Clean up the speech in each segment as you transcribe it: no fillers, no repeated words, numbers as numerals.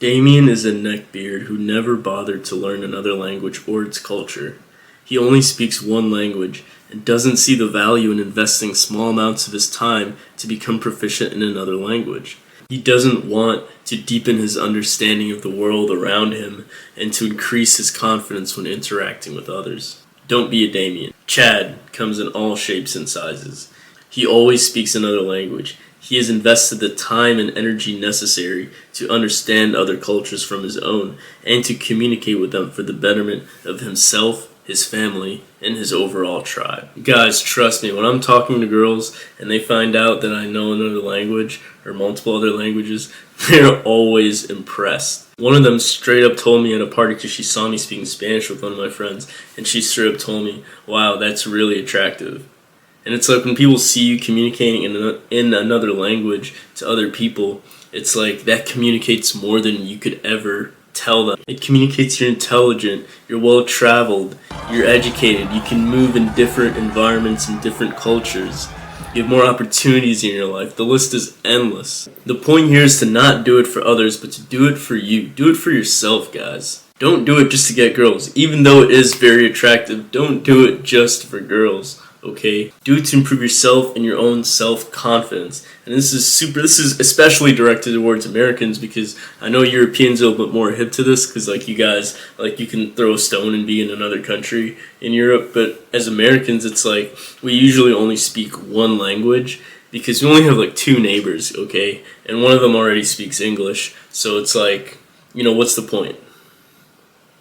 Damien is a neckbeard who never bothered to learn another language or its culture. He only speaks one language and doesn't see the value in investing small amounts of his time to become proficient in another language. He doesn't want to deepen his understanding of the world around him and to increase his confidence when interacting with others. Don't be a Damien. Chad comes in all shapes and sizes. He always speaks another language. He has invested the time and energy necessary to understand other cultures from his own and to communicate with them for the betterment of himself, his family, and his overall tribe. Guys, trust me, when I'm talking to girls and they find out that I know another language or multiple other languages, they're always impressed. One of them straight up told me at a party, because she saw me speaking Spanish with one of my friends, and she straight up told me, "Wow, that's really attractive." And it's like when people see you communicating in another language to other people, it's like that communicates more than you could ever tell them. It communicates you're intelligent, you're well-traveled, you're educated, you can move in different environments and different cultures. You have more opportunities in your life. The list is endless. The point here is to not do it for others, but to do it for you. Do it for yourself, guys. Don't do it just to get girls. Even though it is very attractive, don't do it just for girls. Okay, do it to improve yourself and your own self-confidence. And this is especially directed towards Americans, because I know Europeans are a little bit more hip to this, because like you guys, like you can throw a stone and be in another country in Europe, but as Americans it's like we usually only speak one language because we only have like two neighbors, okay, and one of them already speaks English, so it's like, what's the point?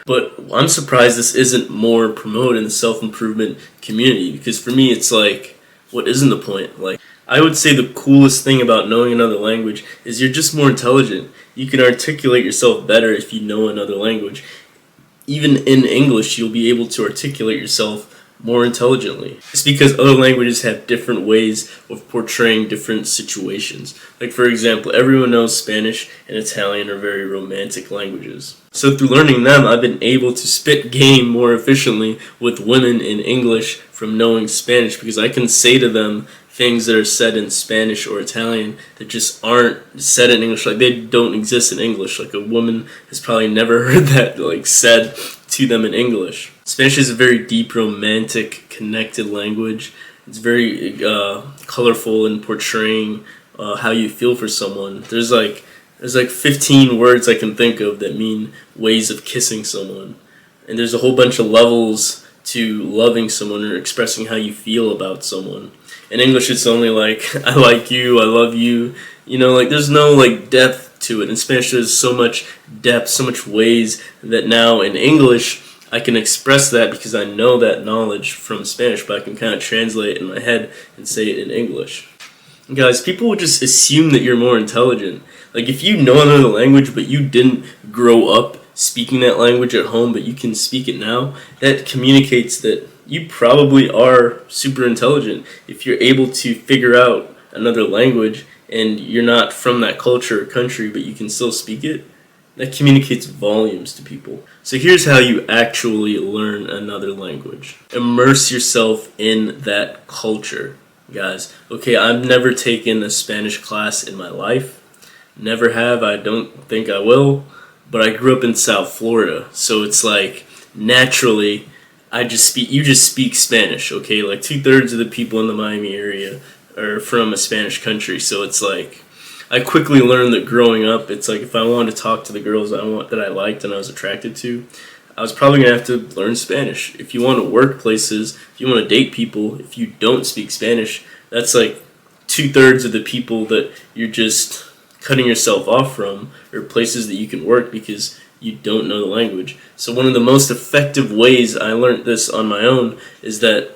But I'm surprised this isn't more promoted in the self-improvement community, because for me it's like, what isn't the point? Like, I would say the coolest thing about knowing another language is you're just more intelligent. You can articulate yourself better if you know another language. Even in English, you'll be able to articulate yourself more intelligently. It's because other languages have different ways of portraying different situations. Like, for example, everyone knows Spanish and Italian are very romantic languages. So through learning them, I've been able to spit game more efficiently with women in English from knowing Spanish, because I can say to them things that are said in Spanish or Italian that just aren't said in English. Like, they don't exist in English. Like, a woman has probably never heard that said to them in English. Spanish is a very deep, romantic, connected language. It's very colorful in portraying how you feel for someone. There's like 15 words I can think of that mean ways of kissing someone. And there's a whole bunch of levels to loving someone or expressing how you feel about someone. In English, it's only like, I like you, I love you. There's no depth to it. In Spanish, there's so much depth, so much ways that now in English, I can express that because I know that knowledge from Spanish, but I can kind of translate it in my head and say it in English. Guys, people will just assume that you're more intelligent. Like, if you know another language, but you didn't grow up speaking that language at home, but you can speak it now, that communicates that you probably are super intelligent. If you're able to figure out another language and you're not from that culture or country, but you can still speak it, that communicates volumes to people. So here's how you actually learn another language. Immerse yourself in that culture, guys. Okay, I've never taken a Spanish class in my life. Never have. I don't think I will. But I grew up in South Florida, so it's like naturally you just speak Spanish, okay? Like 2/3 of the people in the Miami area are from a Spanish country, so it's like I quickly learned that growing up, it's like if I wanted to talk to the girls that I liked and I was attracted to, I was probably going to have to learn Spanish. If you want to work places, if you want to date people, if you don't speak Spanish, that's like 2/3 of the people that you're just cutting yourself off from, or places that you can work because you don't know the language. So one of the most effective ways I learned this on my own is that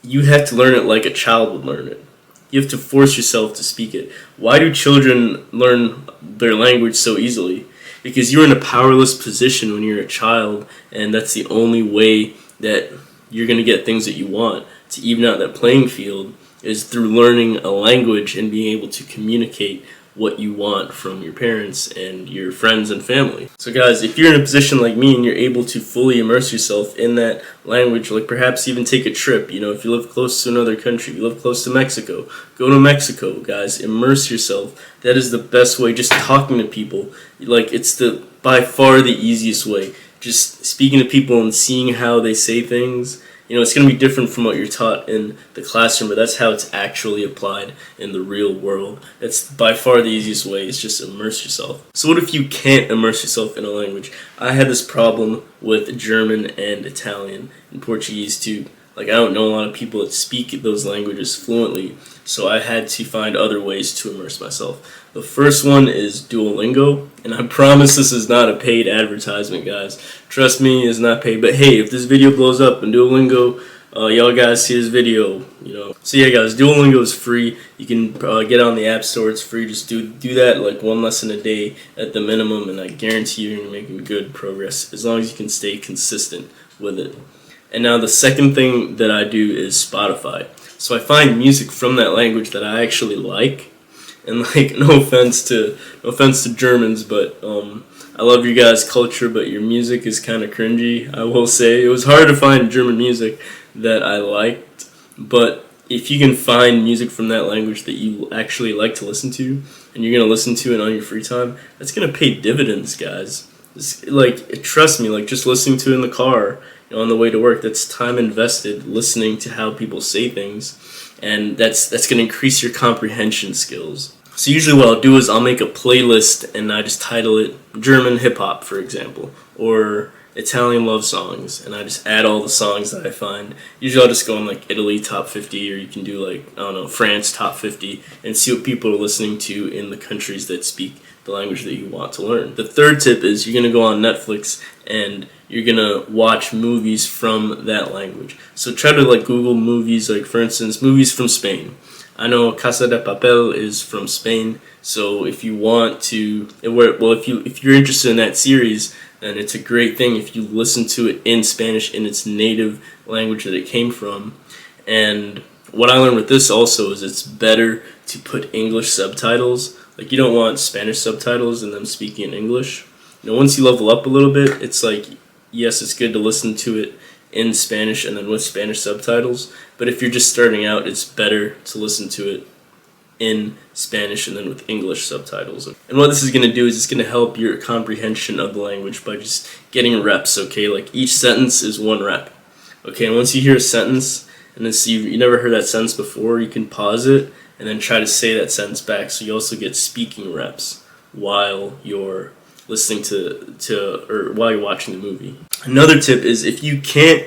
you have to learn it like a child would learn it. You have to force yourself to speak it. Why do children learn their language so easily? Because you're in a powerless position when you're a child, and that's the only way that you're going to get things that you want. To even out that playing field is through learning a language and being able to communicate what you want from your parents and your friends and family. So guys, if you're in a position like me and you're able to fully immerse yourself in that language, like perhaps even take a trip, if you live close to another country, you live close to Mexico, go to Mexico, guys, immerse yourself. That is the best way, just talking to people. Like, it's by far the easiest way. Just speaking to people and seeing how they say things. It's going to be different from what you're taught in the classroom, but that's how it's actually applied in the real world. That's by far the easiest way, is just immerse yourself. So what if you can't immerse yourself in a language? I had this problem with German and Italian and Portuguese too. Like, I don't know a lot of people that speak those languages fluently, so I had to find other ways to immerse myself. The first one is Duolingo, and I promise this is not a paid advertisement, guys. Trust me, it's not paid. But hey, if this video blows up in Duolingo, y'all guys see this video, So yeah, guys, Duolingo is free. You can get on the App Store. It's free. Just do that like one lesson a day at the minimum, and I guarantee you're gonna be making good progress as long as you can stay consistent with it. And now the second thing that I do is Spotify. So I find music from that language that I actually like. And like, no offense to Germans, but I love your guys' culture, but your music is kind of cringy, I will say. It was hard to find German music that I liked, but if you can find music from that language that you actually like to listen to, and you're going to listen to it on your free time, that's going to pay dividends, guys. Trust me, just listening to it in the car, on the way to work, that's time invested listening to how people say things, and that's going to increase your comprehension skills. So usually what I'll do is I'll make a playlist and I just title it German hip hop, for example, or Italian love songs, and I just add all the songs that I find. Usually I'll just go on like Italy top 50, or you can do like, I don't know, France top 50, and see what people are listening to in the countries that speak the language that you want to learn. The third tip is you're going to go on Netflix and you're going to watch movies from that language. So try to Google movies, for instance, movies from Spain. I know Casa de Papel is from Spain, so if you want to, if you're interested in that series, then it's a great thing if you listen to it in Spanish, in its native language that it came from. And what I learned with this also is it's better to put English subtitles. You don't want Spanish subtitles and them speaking in English. Once you level up a little bit, it's yes, it's good to listen to it in Spanish and then with Spanish subtitles. But if you're just starting out, it's better to listen to it in Spanish and then with English subtitles. And what this is going to do is it's going to help your comprehension of the language by just getting reps, okay? Each sentence is one rep. Okay, and once you hear a sentence, and then see you never heard that sentence before, you can pause it and then try to say that sentence back. So you also get speaking reps while you're listening or while you're watching the movie. Another tip is if you can't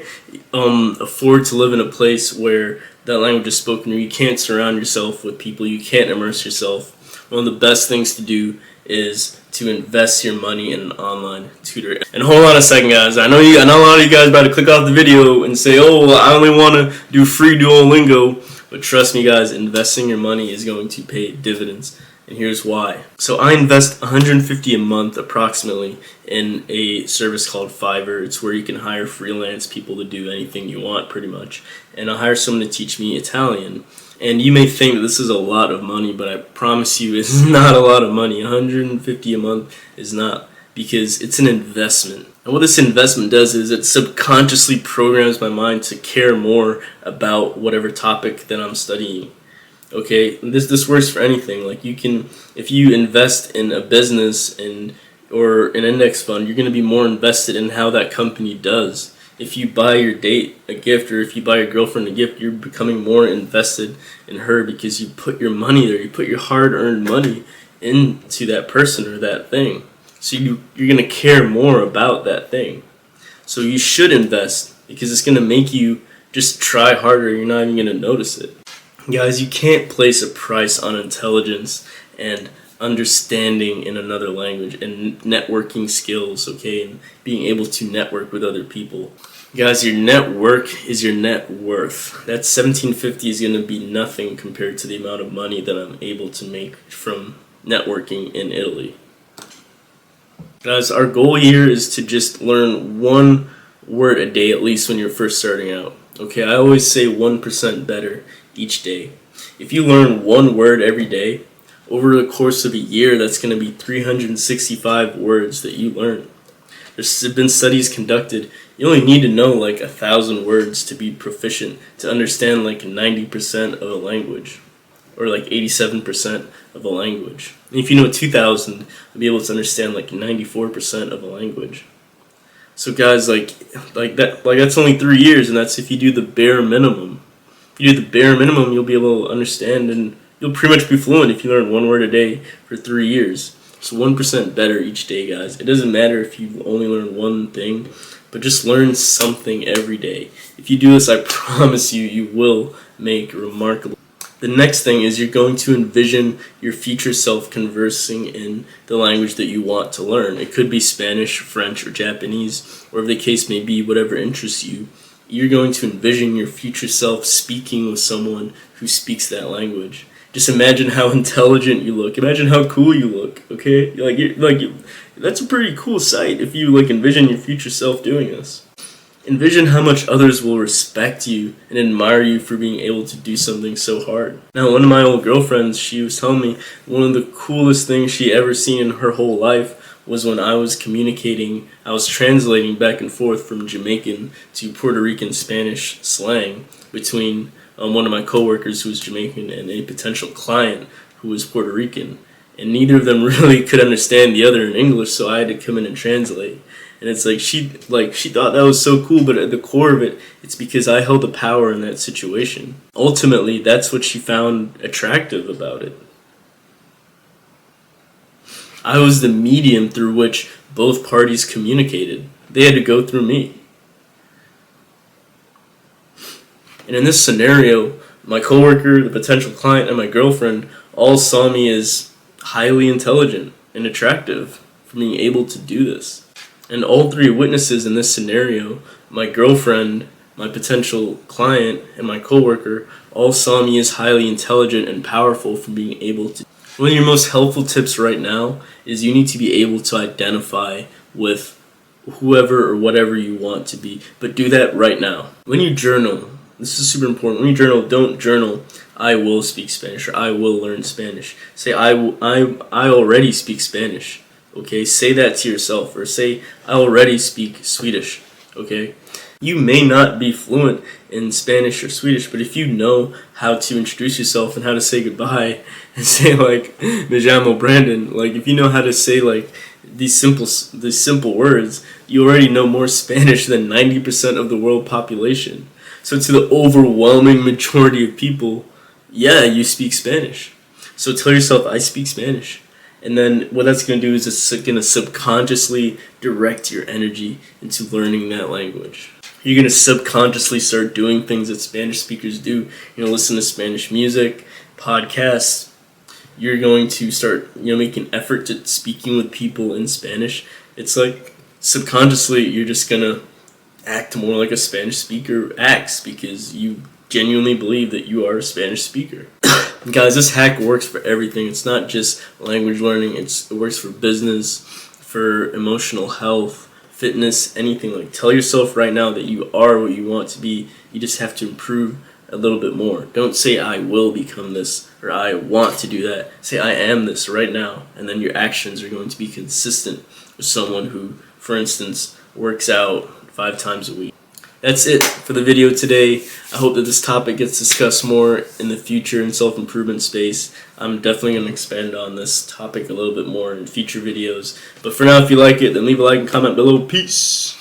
afford to live in a place where that language is spoken, or you can't surround yourself with people, you can't immerse yourself, one of the best things to do is to invest your money in an online tutor. And hold on a second, guys. I know a lot of you guys about to click off the video and say, oh, well, I only want to do free Duolingo. But trust me, guys, investing your money is going to pay dividends. And here's why. So I invest $150 a month approximately in a service called Fiverr. It's where you can hire freelance people to do anything you want pretty much. And I'll hire someone to teach me Italian. And you may think that this is a lot of money, but I promise you it's not a lot of money. $150 a month is not, because it's an investment. And what this investment does is it subconsciously programs my mind to care more about whatever topic that I'm studying. Okay, this works for anything. If you invest in a business or an index fund, you're going to be more invested in how that company does. If you buy your date a gift, or if you buy your girlfriend a gift, you're becoming more invested in her because you put your money there. You put your hard-earned money into that person or that thing. So you're going to care more about that thing. So you should invest, because it's going to make you just try harder. You're not even going to notice it. Guys, you can't place a price on intelligence and understanding in another language and networking skills, okay, and being able to network with other people. Guys, your network is your net worth. That $17.50 is going to be nothing compared to the amount of money that I'm able to make from networking in Italy. Guys, our goal here is to just learn one word a day at least when you're first starting out. Okay, I always say 1% better each day. If you learn one word every day, over the course of a year, that's going to be 365 words that you learn. There's been studies conducted. You only need to know like 1,000 words to be proficient, to understand like 90% of a language, or like 87% of a language. And if you know 2,000, you'll be able to understand like 94% of a language. So guys, like that's only 3 years, and that's if you do the bare minimum. If you do the bare minimum, you'll be able to understand, and you'll pretty much be fluent if you learn 1 word a day for 3 years. So 1% better each day, guys. It doesn't matter if you only learn one thing, but just learn something every day. If you do this, I promise you, you will make remarkable. The next thing is you're going to envision your future self conversing in the language that you want to learn. It could be Spanish, French, or Japanese, or if the case may be, whatever interests you. You're going to envision your future self speaking with someone who speaks that language. Just imagine how intelligent you look. Imagine how cool you look. Okay, that's a pretty cool sight if you like envision your future self doing this. Envision how much others will respect you and admire you for being able to do something so hard. Now, one of my old girlfriends, she was telling me one of the coolest things she ever seen in her whole life was when I was communicating. I was translating back and forth from Jamaican to Puerto Rican Spanish slang between one of my coworkers who was Jamaican and a potential client who was Puerto Rican, and neither of them really could understand the other in English, so I had to come in and translate. And it's like she thought that was so cool, but at the core of it, it's because I held the power in that situation. Ultimately, that's what she found attractive about it. I was the medium through which both parties communicated. They had to go through me. And in this scenario, my coworker, the potential client, and my girlfriend all saw me as highly intelligent and attractive for being able to do this. And all three witnesses in this scenario, my girlfriend, my potential client, and my coworker, all saw me as highly intelligent and powerful for being able to. One of your most helpful tips right now is you need to be able to identify with whoever or whatever you want to be, but do that right now. When you journal, this is super important. When you journal, don't journal, I will speak Spanish, or I will learn Spanish. Say, I already speak Spanish. Okay, say that to yourself, or say, I already speak Swedish. Okay, you may not be fluent in Spanish or Swedish, but if you know how to introduce yourself and how to say goodbye and say like "Me llamo Brandon," like if you know how to say like these simple words, you already know more Spanish than 90% of the world population. So to the overwhelming majority of people, yeah, you speak Spanish. So tell yourself, I speak Spanish. And then what that's going to do is it's going to subconsciously direct your energy into learning that language. You're going to subconsciously start doing things that Spanish speakers do. You're going to listen to Spanish music, podcasts. You're going to start, make an effort to speaking with people in Spanish. It's like subconsciously you're just going to act more like a Spanish speaker acts because you genuinely believe that you are a Spanish speaker. Guys, this hack works for everything. It's not just language learning. It works for business, for emotional health, fitness, anything. Like, tell yourself right now that you are what you want to be. You just have to improve a little bit more. Don't say I will become this or I want to do that. Say I am this right now, and then your actions are going to be consistent with someone who, for instance, works out 5 times a week. That's it for the video today. I hope that this topic gets discussed more in the future in self-improvement space. I'm definitely going to expand on this topic a little bit more in future videos. But for now, if you like it, then leave a like and comment below. Peace!